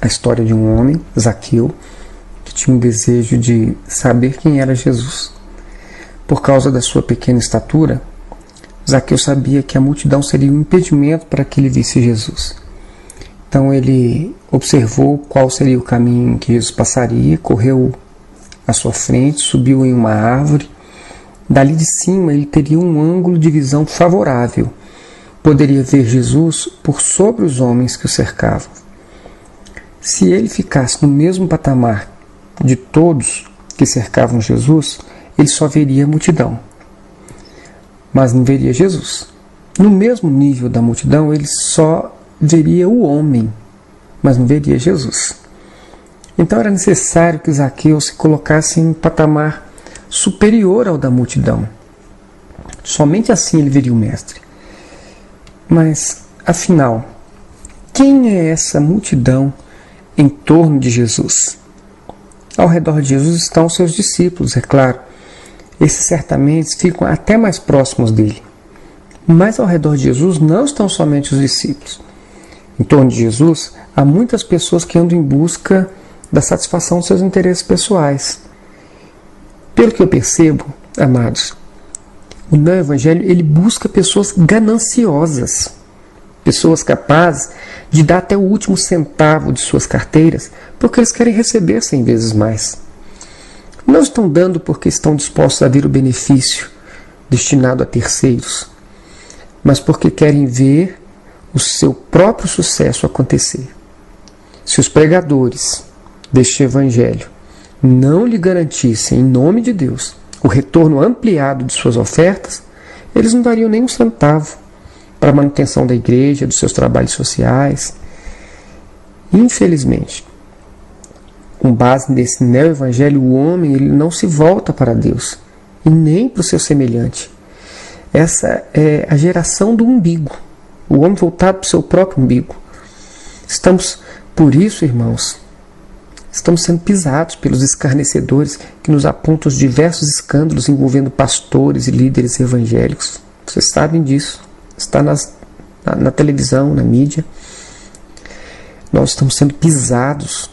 a história de um homem, Zaqueu, que tinha um desejo de saber quem era Jesus. Por causa da sua pequena estatura, Zaqueu sabia que a multidão seria um impedimento para que ele visse Jesus. Então ele observou qual seria o caminho em que Jesus passaria, correu à sua frente, subiu em uma árvore. Dali de cima ele teria um ângulo de visão favorável. Poderia ver Jesus por sobre os homens que o cercavam. Se ele ficasse no mesmo patamar de todos que cercavam Jesus, ele só veria a multidão, mas não veria Jesus. No mesmo nível da multidão, ele só veria o homem, mas não veria Jesus. Então era necessário que Zaqueu se colocasse em um patamar superior ao da multidão. Somente assim ele veria o Mestre. Mas, afinal, quem é essa multidão em torno de Jesus? Ao redor de Jesus estão os seus discípulos, é claro. Esses certamente ficam até mais próximos dele. Mas ao redor de Jesus não estão somente os discípulos. Em torno de Jesus há muitas pessoas que andam em busca da satisfação dos seus interesses pessoais. Pelo que eu percebo, amados, o neo-evangelho ele busca pessoas gananciosas, pessoas capazes de dar até o último centavo de suas carteiras, porque eles querem receber 100 vezes mais. Não estão dando porque estão dispostos a ver o benefício destinado a terceiros, mas porque querem ver o seu próprio sucesso acontecer. Se os pregadores deste evangelho não lhe garantissem, em nome de Deus, o retorno ampliado de suas ofertas, eles não dariam nem um centavo para a manutenção da igreja, dos seus trabalhos sociais. Infelizmente, com base nesse neo-evangelho, o homem ele não se volta para Deus e nem para o seu semelhante. Essa é a geração do umbigo, o homem voltado para o seu próprio umbigo. Por isso, irmãos, estamos sendo pisados pelos escarnecedores que nos apontam os diversos escândalos envolvendo pastores e líderes evangélicos. Vocês sabem disso. Está na televisão, na mídia. Nós estamos sendo pisados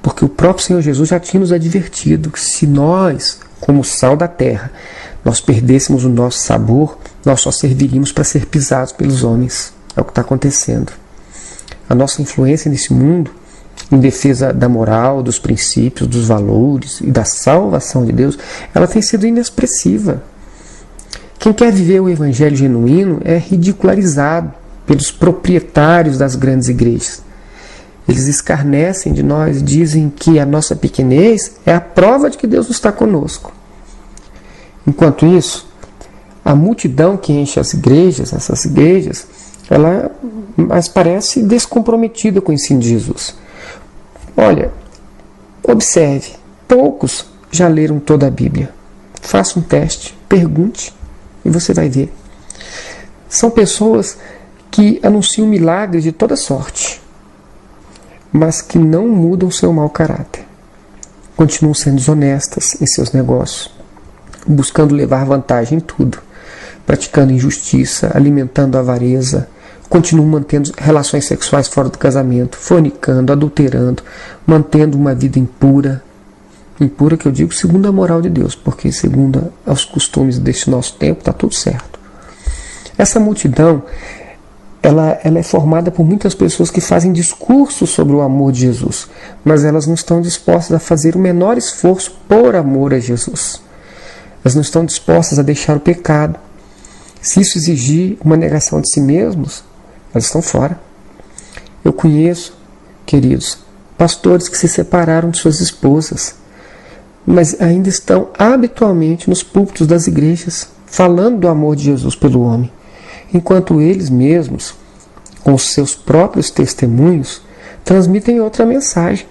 porque o próprio Senhor Jesus já tinha nos advertido que se nós, como sal da terra, nós perdêssemos o nosso sabor, nós só serviríamos para ser pisados pelos homens. É o que está acontecendo. A nossa influência nesse mundo, em defesa da moral, dos princípios, dos valores e da salvação de Deus, ela tem sido inexpressiva. Quem quer viver o evangelho genuíno é ridicularizado pelos proprietários das grandes igrejas. Eles escarnecem de nós e dizem que a nossa pequenez é a prova de que Deus não está conosco. Enquanto isso, a multidão que enche essas igrejas, ela mas parece descomprometida com o ensino de Jesus. Olha, observe, poucos já leram toda a Bíblia. Faça um teste, pergunte e você vai ver. São pessoas que anunciam milagres de toda sorte, mas que não mudam seu mau caráter. Continuam sendo desonestas em seus negócios, buscando levar vantagem em tudo, praticando injustiça, alimentando a avareza, continuam mantendo relações sexuais fora do casamento, fornicando, adulterando, mantendo uma vida impura. Impura que eu digo segundo a moral de Deus, porque segundo os costumes deste nosso tempo está tudo certo. Essa multidão, ela é formada por muitas pessoas que fazem discursos sobre o amor de Jesus, mas elas não estão dispostas a fazer o menor esforço por amor a Jesus. Elas não estão dispostas a deixar o pecado. Se isso exigir uma negação de si mesmos, elas estão fora. Eu conheço, queridos, pastores que se separaram de suas esposas, mas ainda estão habitualmente nos púlpitos das igrejas, falando do amor de Jesus pelo homem, enquanto eles mesmos, com os seus próprios testemunhos, transmitem outra mensagem,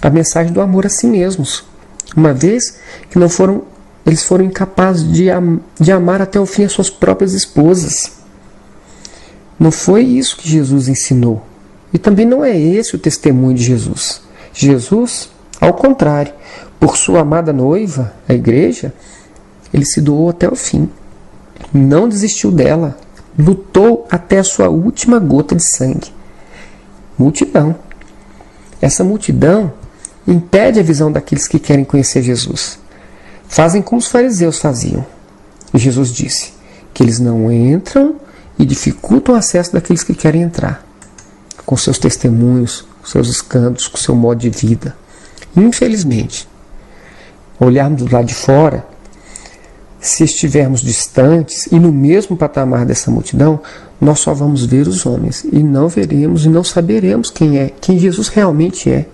a mensagem do amor a si mesmos, uma vez que eles foram incapazes de amar até o fim as suas próprias esposas. Não foi isso que Jesus ensinou. E também não é esse o testemunho de Jesus. Jesus, ao contrário, por sua amada noiva, a igreja, ele se doou até o fim. Não desistiu dela. Lutou até a sua última gota de sangue. Multidão. Essa multidão impede a visão daqueles que querem conhecer Jesus. Fazem como os fariseus faziam. E Jesus disse que eles não entram e dificultam o acesso daqueles que querem entrar, com seus testemunhos, com seus escândalos, com seu modo de vida. Infelizmente, olharmos do lado de fora, se estivermos distantes e no mesmo patamar dessa multidão, nós só vamos ver os homens e não veremos e não saberemos quem Jesus realmente é,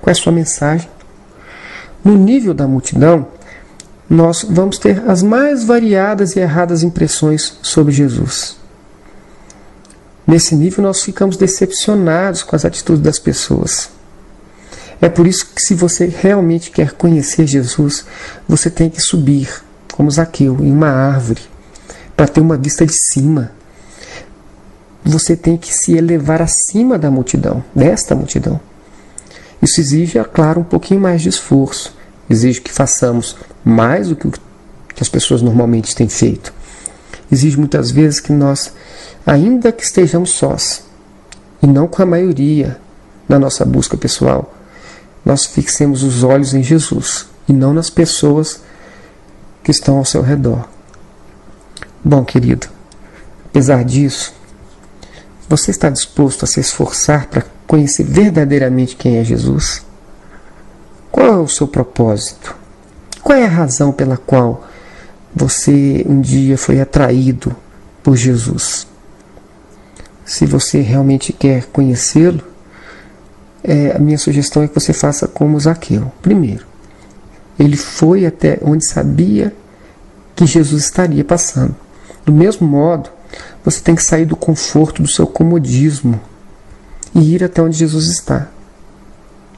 qual é a sua mensagem. No nível da multidão, nós vamos ter as mais variadas e erradas impressões sobre Jesus. Nesse nível, nós ficamos decepcionados com as atitudes das pessoas. É por isso que, se você realmente quer conhecer Jesus, você tem que subir, como Zaqueu, em uma árvore, para ter uma vista de cima. Você tem que se elevar acima da multidão, desta multidão. Isso exige, é claro, um pouquinho mais de esforço. Exige que façamos mais do que as pessoas normalmente têm feito. Exige muitas vezes que nós, ainda que estejamos sós, e não com a maioria na nossa busca pessoal, nós fixemos os olhos em Jesus e não nas pessoas que estão ao seu redor. Bom, querido, apesar disso, você está disposto a se esforçar para conhecer verdadeiramente quem é Jesus? Qual é o seu propósito? Qual é a razão pela qual você um dia foi atraído por Jesus? Se você realmente quer conhecê-lo, a minha sugestão é que você faça como Zaqueu. Primeiro, ele foi até onde sabia que Jesus estaria passando. Do mesmo modo, você tem que sair do conforto do seu comodismo e ir até onde Jesus está.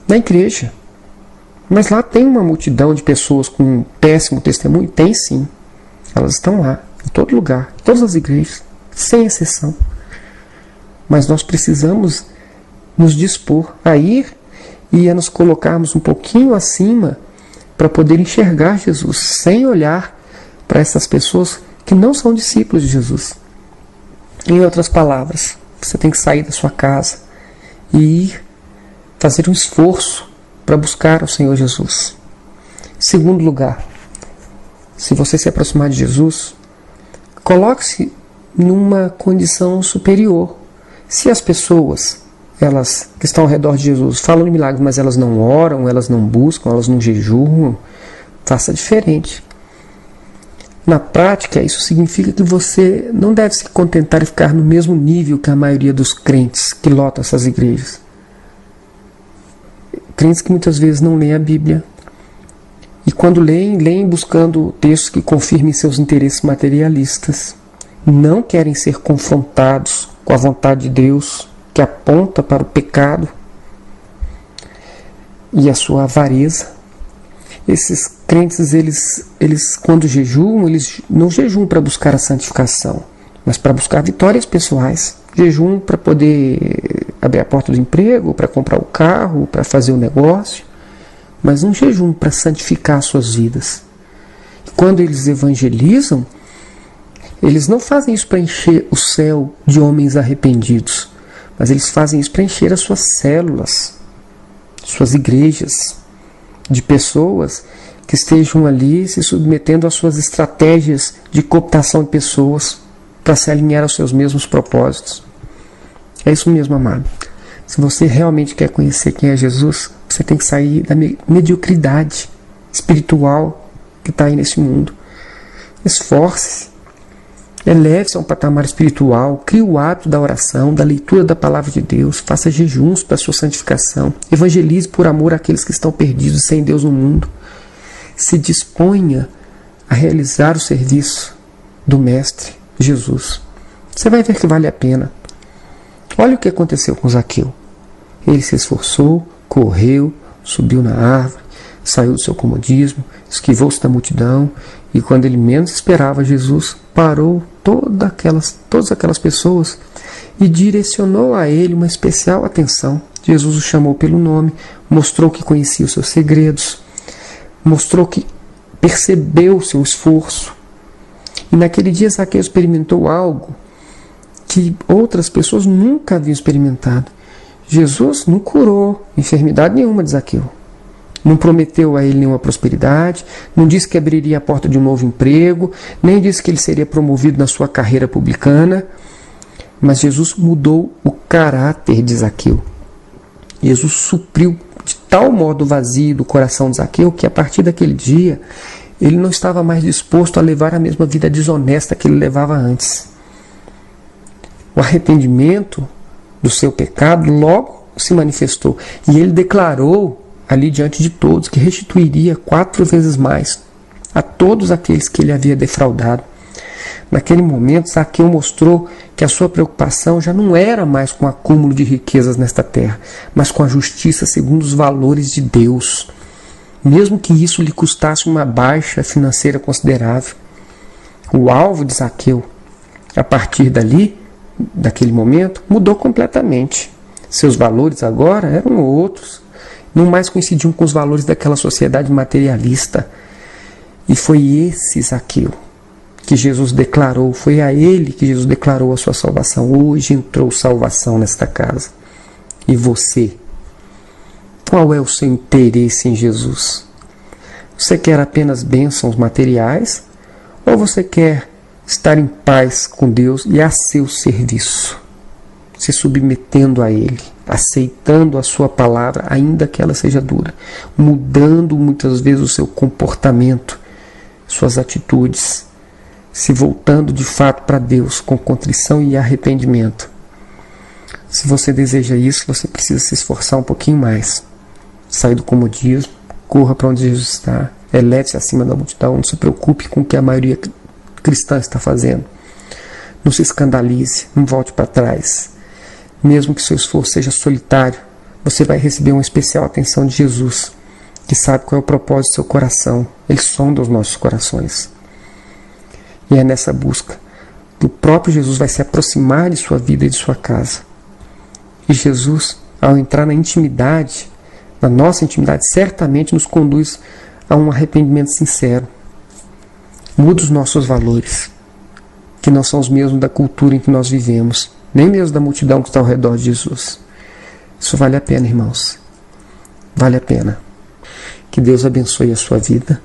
Na igreja. Mas lá tem uma multidão de pessoas com um péssimo testemunho? Tem sim. Elas estão lá, em todo lugar, em todas as igrejas, sem exceção. Mas nós precisamos nos dispor a ir e a nos colocarmos um pouquinho acima para poder enxergar Jesus, sem olhar para essas pessoas que não são discípulos de Jesus. Em outras palavras, você tem que sair da sua casa e ir fazer um esforço para buscar o Senhor Jesus. Segundo lugar, se você se aproximar de Jesus, coloque-se numa condição superior. Se as pessoas, elas que estão ao redor de Jesus, falam de milagres, mas elas não oram, elas não buscam, elas não jejuam, faça diferente. Na prática, isso significa que você não deve se contentar e ficar no mesmo nível que a maioria dos crentes que lotam essas igrejas. Crentes que muitas vezes não leem a Bíblia. E quando leem buscando textos que confirmem seus interesses materialistas. Não querem ser confrontados com a vontade de Deus, que aponta para o pecado e a sua avareza. Esses crentes, eles quando jejuam, eles não jejuam para buscar a santificação, mas para buscar vitórias pessoais. Jejuam para poder abrir a porta do emprego, para comprar o carro, para fazer o negócio, mas não jejuam para santificar suas vidas. E quando eles evangelizam, eles não fazem isso para encher o céu de homens arrependidos, mas eles fazem isso para encher as suas células, suas igrejas, de pessoas que estejam ali se submetendo às suas estratégias de cooptação de pessoas para se alinhar aos seus mesmos propósitos. É isso mesmo, amado. Se você realmente quer conhecer quem é Jesus, você tem que sair da mediocridade espiritual que está aí nesse mundo. Esforce-se, eleve-se a um patamar espiritual, crie o hábito da oração, da leitura da palavra de Deus, faça jejuns para a sua santificação, evangelize por amor àqueles que estão perdidos sem Deus no mundo. Se disponha a realizar o serviço do Mestre Jesus. Você vai ver que vale a pena. Olha o que aconteceu com Zaqueu. Ele se esforçou, correu, subiu na árvore, saiu do seu comodismo, esquivou-se da multidão e quando ele menos esperava, Jesus parou todas aquelas pessoas e direcionou a ele uma especial atenção. Jesus o chamou pelo nome, mostrou que conhecia os seus segredos, mostrou que percebeu o seu esforço. E naquele dia Zaqueu experimentou algo que outras pessoas nunca haviam experimentado. Jesus não curou enfermidade nenhuma de Zaqueu. Não prometeu a ele nenhuma prosperidade, não disse que abriria a porta de um novo emprego, nem disse que ele seria promovido na sua carreira publicana. Mas Jesus mudou o caráter de Zaqueu. Jesus supriu de tal modo o vazio do coração de Zaqueu que a partir daquele dia ele não estava mais disposto a levar a mesma vida desonesta que ele levava antes. O arrependimento do seu pecado logo se manifestou e ele declarou ali diante de todos que restituiria 4 vezes mais a todos aqueles que ele havia defraudado. Naquele momento, Zaqueu mostrou que a sua preocupação já não era mais com o acúmulo de riquezas nesta terra, mas com a justiça segundo os valores de Deus, mesmo que isso lhe custasse uma baixa financeira considerável. O alvo de Zaqueu, a partir daquele momento, mudou completamente. Seus valores agora eram outros, não mais coincidiam com os valores daquela sociedade materialista. E foi esse Zaqueu que Jesus declarou, foi a ele que Jesus declarou a sua salvação. Hoje entrou salvação nesta casa. E você? Qual é o seu interesse em Jesus? Você quer apenas bênçãos materiais? Ou você quer estar em paz com Deus e a seu serviço? Se submetendo a Ele, aceitando a sua palavra, ainda que ela seja dura, mudando muitas vezes o seu comportamento, suas atitudes, se voltando de fato para Deus com contrição e arrependimento. Se você deseja isso, você precisa se esforçar um pouquinho mais. Saia do comodismo, corra para onde Jesus está, eleve-se acima da multidão, não se preocupe com o que a maioria cristã está fazendo. Não se escandalize, não volte para trás. Mesmo que seu esforço seja solitário, você vai receber uma especial atenção de Jesus, que sabe qual é o propósito do seu coração. Ele sonda os nossos corações. E é nessa busca que o próprio Jesus vai se aproximar de sua vida e de sua casa. E Jesus, ao entrar na intimidade, na nossa intimidade, certamente nos conduz a um arrependimento sincero. Muda os nossos valores, que não são os mesmos da cultura em que nós vivemos, nem mesmo da multidão que está ao redor de Jesus. Isso vale a pena, irmãos. Vale a pena. Que Deus abençoe a sua vida.